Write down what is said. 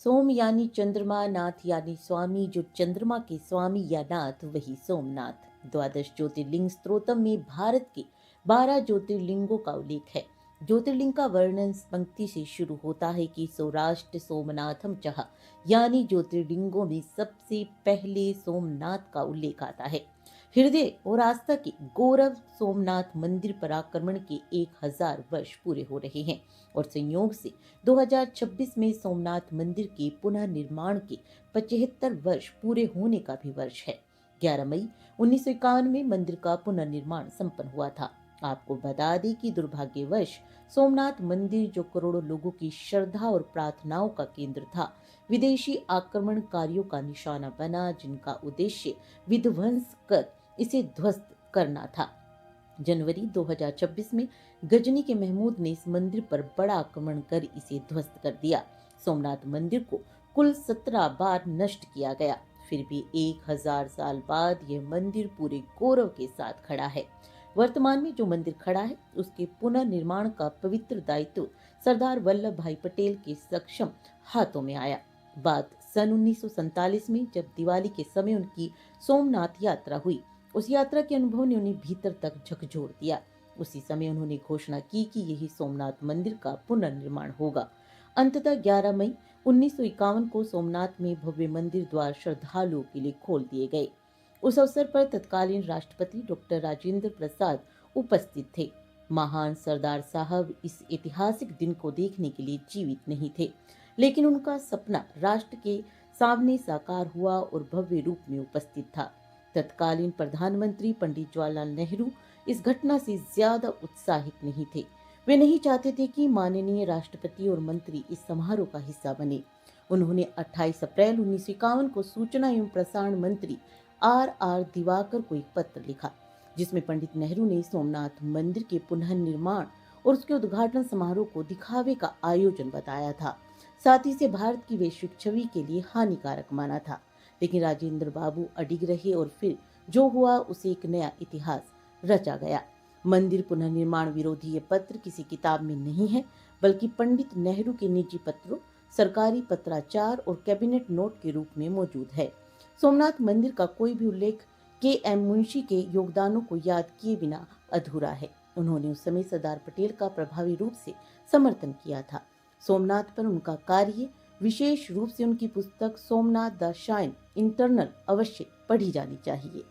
सोम यानी चंद्रमा, नाथ यानी स्वामी। जो चंद्रमा के स्वामी या नाथ वही सोमनाथ। द्वादश ज्योतिर्लिंग स्त्रोतम में भारत के 12 ज्योतिर्लिंगों का उल्लेख है। ज्योतिर्लिंग का वर्णन इस पंक्ति से शुरू होता है कि सौराष्ट्र सोमनाथम चह, यानी ज्योतिर्लिंगों में सबसे पहले सोमनाथ का उल्लेख आता है। हृदय और आस्था के गौरव सोमनाथ मंदिर पर आक्रमण के 1000 वर्ष पूरे हो रहे हैं और संयोग से 2026 में सोमनाथ मंदिर के पुनः निर्माण के 75 वर्ष पूरे होने का भी वर्ष है। 11 मई 1951 में मंदिर का पुनर्निर्माण संपन्न हुआ था। आपको बता दें कि दुर्भाग्यवश सोमनाथ मंदिर, जो करोड़ों लोगों की श्रद्धा और प्रार्थनाओं का केंद्र था, विदेशी आक्रमणकारियों का निशाना बना, जिनका उद्देश्य विध्वंस कर इसे ध्वस्त करना था। जनवरी 2026 में गजनी के महमूद ने इस मंदिर पर बड़ा आक्रमण कर इसे ध्वस्त कर दिया। सोमनाथ मंदिर को कुल 17 बार नष्ट किया गया, फिर भी 1000 साल बाद यह मंदिर पूरे गौरव के साथ खड़ा है। वर्तमान में जो मंदिर खड़ा है, उसके पुनर्निर्माण का पवित्र दायित्व सरदार वल्लभ भाई पटेल के सक्षम हाथों में आया। बात सन 1947 में, जब दिवाली के समय उनकी सोमनाथ यात्रा हुई। उस यात्रा के अनुभव ने उन्हें भीतर तक झकझोर दिया। उसी समय उन्होंने घोषणा की कि यही सोमनाथ मंदिर का पुनर्निर्माण होगा। अंततः 11 मई 1951 को सोमनाथ में भव्य मंदिर द्वार श्रद्धालुओं के लिए खोल दिए गए। उस अवसर पर तत्कालीन राष्ट्रपति डॉक्टर राजेंद्र प्रसाद उपस्थित थे। महान सरदार साहब इस ऐतिहासिक दिन को देखने के लिए जीवित नहीं थे, लेकिन उनका सपना राष्ट्र के सामने साकार हुआ और भव्य रूप में उपस्थित था। तत्कालीन प्रधानमंत्री पंडित जवाहरलाल नेहरू इस घटना से ज्यादा उत्साहित नहीं थे। वे नहीं चाहते थे कि माननीय राष्ट्रपति और मंत्री इस समारोह का हिस्सा बने। उन्होंने 28 अप्रैल 1951 को सूचना एवं प्रसारण मंत्री आर दिवाकर को एक पत्र लिखा, जिसमें पंडित नेहरू ने सोमनाथ मंदिर के पुनर्निर्माण और उसके उद्घाटन समारोह को दिखावे का आयोजन बताया था। साथ ही इसे भारत की वैश्विक छवि के लिए हानिकारक माना था। लेकिन राजेंद्र बाबू अडिग रहे और फिर जो हुआ उसे एक नया इतिहास रचा गया। मंदिर पुनर्निर्माण विरोधी ये पत्र किसी किताब में नहीं है, बल्कि पंडित नेहरू के निजी पत्रों, सरकारी पत्राचार और कैबिनेट नोट के रूप में मौजूद है। सोमनाथ मंदिर का कोई भी उल्लेख के.एम. मुंशी के योगदानों को याद किए बिना अधूरा है। उन्होंने उस समय सरदार पटेल का प्रभावी रूप से समर्थन किया था। सोमनाथ पर उनका कार्य, विशेष रूप से उनकी पुस्तक सोमनाथ द शाइन इंटरनल, अवश्य पढ़ी जानी चाहिए।